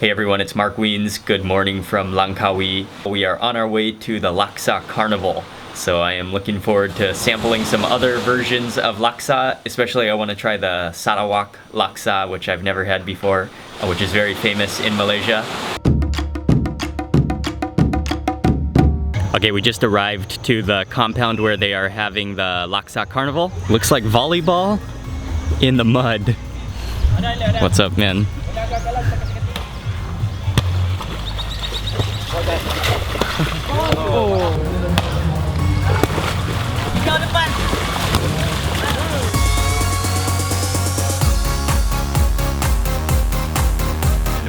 Hey everyone, it's Mark Wiens. Good morning from Langkawi. We are on our way to the Laksa Carnival. So I am looking forward to sampling some other versions of laksa. Especially I want to try the Sarawak laksa, which I've never had before, which is very famous in Malaysia. Okay, we just arrived to the compound where they are having the Laksa Carnival. Looks like volleyball in the mud. What's up, man?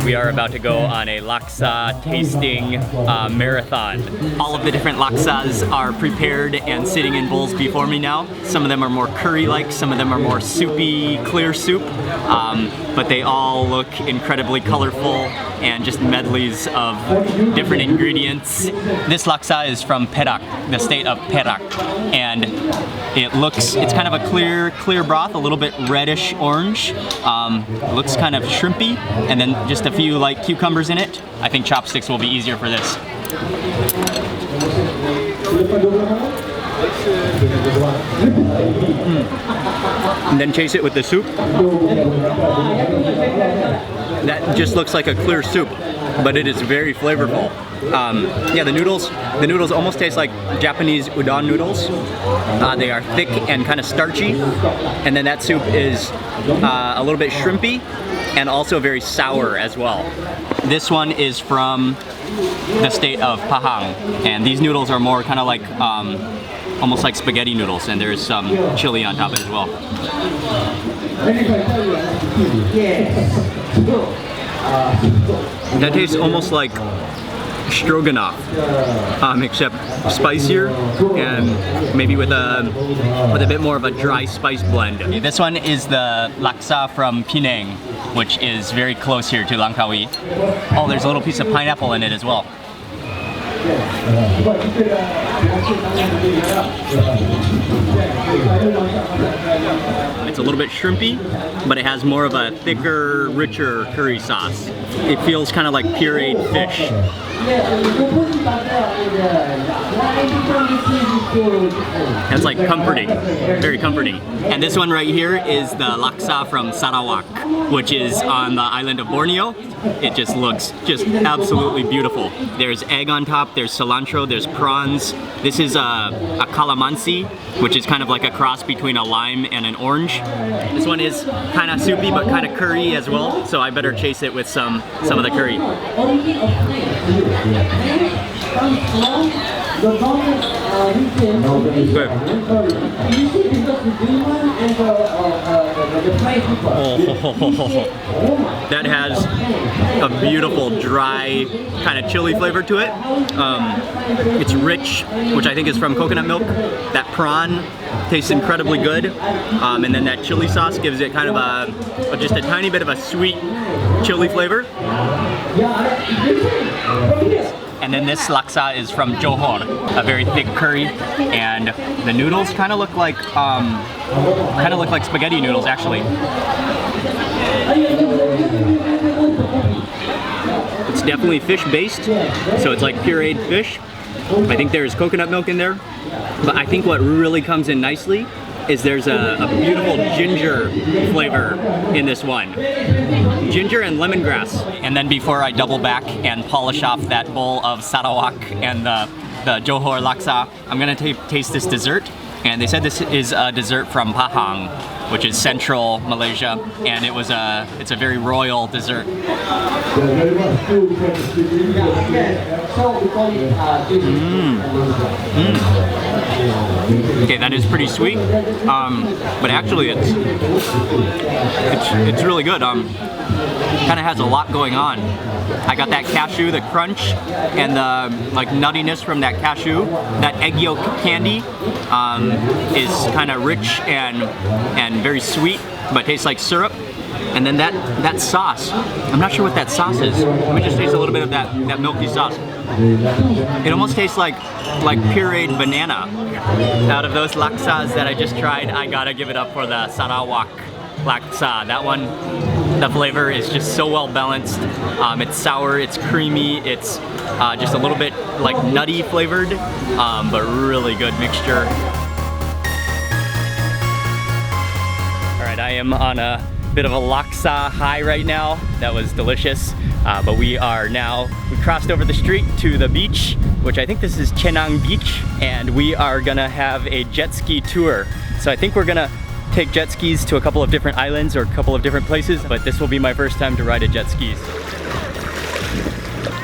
We are about to go on a laksa tasting marathon. All of the different laksas are prepared and sitting in bowls before me now. Some of them are more curry-like, some of them are more soupy, clear soup, but they all look incredibly colorful and just medleys of different ingredients. This laksa is from Perak, the state of Perak, and it's kind of a clear broth, a little bit reddish orange. Looks kind of shrimpy, and then just a few like cucumbers in it. I think chopsticks will be easier for this. And then chase it with the soup. That just looks like a clear soup, but it is very flavorful. Yeah, the noodles almost taste like Japanese udon noodles. They are thick and kind of starchy, and then that soup is a little bit shrimpy and also very sour as well. This one is from the state of Pahang, and these noodles are more kind of like almost like spaghetti noodles, and there's some chili on top of it as well. That tastes almost like stroganoff, except spicier and maybe with a bit more of a dry spice blend. This one is the laksa from Penang, which is very close here to Langkawi. Oh, there's a little piece of pineapple in it as well. It's a little bit shrimpy, but it has more of a thicker, richer curry sauce. It feels kind of like pureed fish. It's like comforting, very comforting. And this one right here is the laksa from Sarawak, which is on the island of Borneo. It just looks absolutely beautiful. There's egg on top, there's cilantro, there's prawns. This is a calamansi, which is kind of like a cross between a lime and an orange. This one is kind of soupy but kind of curry as well, so I better chase it with some of the curry. Good. That has a beautiful dry kind of chili flavor to it. It's rich, which I think is from coconut milk. That prawn tastes incredibly good, and then that chili sauce gives it kind of just a tiny bit of a sweet chili flavor. And then this laksa is from Johor, a very thick curry, and the noodles kind of look like spaghetti noodles actually. It's definitely fish-based, so it's like pureed fish. I think there's coconut milk in there, but I think what really comes in nicely is there's a beautiful ginger flavor in this one. Ginger and lemongrass. And then before I double back and polish off that bowl of Sarawak and the Johor laksa, I'm gonna taste this dessert. And they said this is a dessert from Pahang, which is central Malaysia, and it's a very royal dessert. Okay, that is pretty sweet, but actually it's really good. Kind of has a lot going on. I got that cashew, the crunch, and the like nuttiness from that cashew. That egg yolk candy is kind of rich and very sweet, but tastes like syrup. And then that sauce, I'm not sure what that sauce is. Let me just taste a little bit of that milky sauce. It almost tastes like pureed banana. Out of those laksas that I just tried, I gotta give it up for the Sarawak laksa. That one The flavor is just so well balanced. It's sour, it's creamy, it's just a little bit like nutty flavored, but really good mixture. All right, I am on a bit of a laksa high right now. That was delicious, but we crossed over the street to the beach, which I think this is Penang Beach, and we are gonna have a jet ski tour. So I think we're gonna take jet skis to a couple of different islands or a couple of different places, but this will be my first time to ride a jet skis.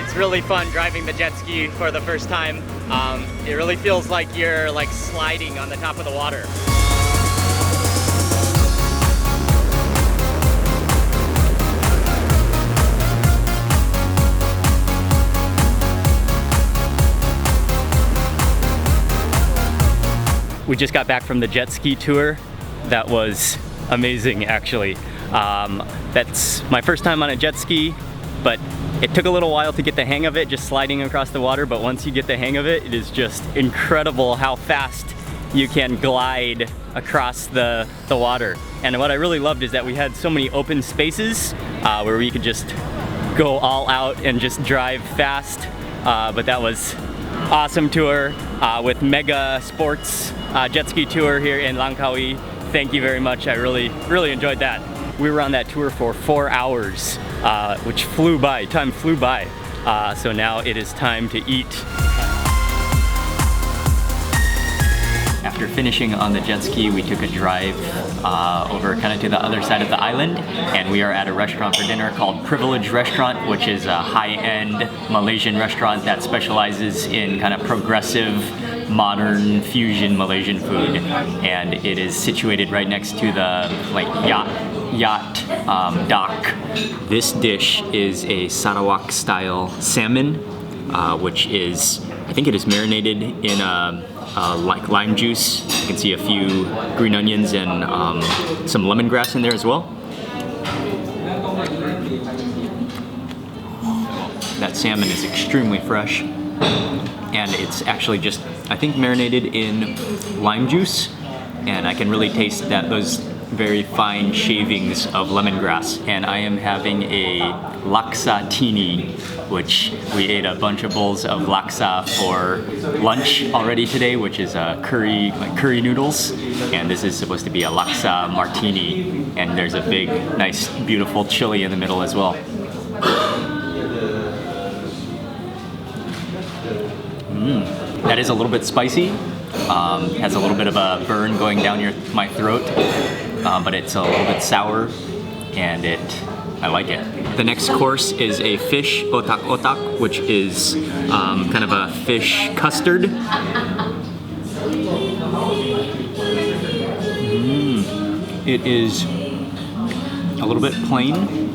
It's really fun driving the jet ski for the first time. It really feels like you're like sliding on the top of the water. We just got back from the jet ski tour. That was amazing, actually. That's my first time on a jet ski, but it took a little while to get the hang of it, just sliding across the water, but once you get the hang of it, it is just incredible how fast you can glide across the water. And what I really loved is that we had so many open spaces where we could just go all out and just drive fast, but that was awesome tour with Mega Sports jet ski tour here in Langkawi. Thank you very much. I really enjoyed that. We were on that tour for 4 hours, which flew by. Time flew by. So now it is time to eat. After finishing on the jet ski, we took a drive over kind of to the other side of the island, and we are at a restaurant for dinner called Privilege Restaurant, which is a high-end Malaysian restaurant that specializes in kind of progressive, modern fusion Malaysian food, and it is situated right next to the yacht dock. This dish is a Sarawak style salmon, which is, I think it is marinated in like lime juice. You can see a few green onions and some lemongrass in there as well. That salmon is extremely fresh, and it's actually just, I think, marinated in lime juice, and I can really taste those very fine shavings of lemongrass. And I am having a laksa tini, which we ate a bunch of bowls of laksa for lunch already today, which is curry noodles, and this is supposed to be a laksa martini, and there's a big, nice, beautiful chili in the middle as well. That is a little bit spicy. Has a little bit of a burn going down my throat, but it's a little bit sour, and I like it. The next course is a fish otak-otak, which is kind of a fish custard. It is a little bit plain,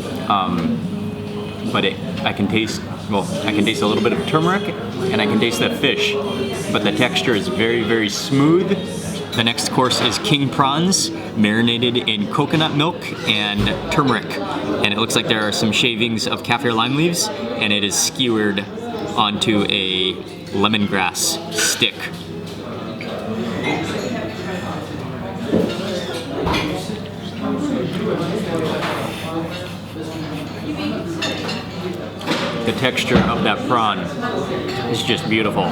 but I can taste a little bit of turmeric, and I can taste the fish, but the texture is very, very smooth. The next course is king prawns, marinated in coconut milk and turmeric, and it looks like there are some shavings of kaffir lime leaves, and it is skewered onto a lemongrass stick. The texture of that prawn is just beautiful.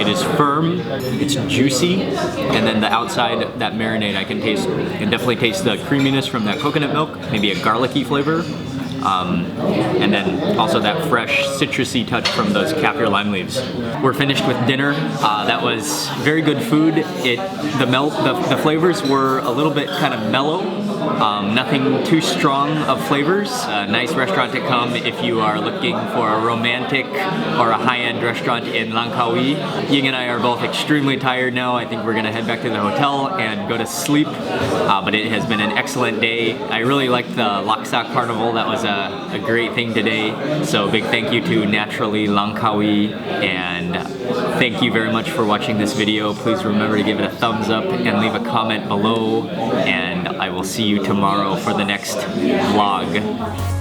It is firm, it's juicy, and then the outside, that marinade, I can definitely taste the creaminess from that coconut milk, maybe a garlicky flavor, and then also that fresh citrusy touch from those kaffir lime leaves. We're finished with dinner. That was very good food. The flavors were a little bit kind of mellow. Nothing too strong of flavors. A nice restaurant to come if you are looking for a romantic or a high-end restaurant in Langkawi. Ying and I are both extremely tired now. I think we're gonna head back to the hotel and go to sleep. But it has been an excellent day. I really liked the Laksa Carnival. That was a great thing today. So big thank you to Naturally Langkawi, and thank you very much for watching this video. Please remember to give it a thumbs up and leave a comment below, and I will see you tomorrow for the next vlog.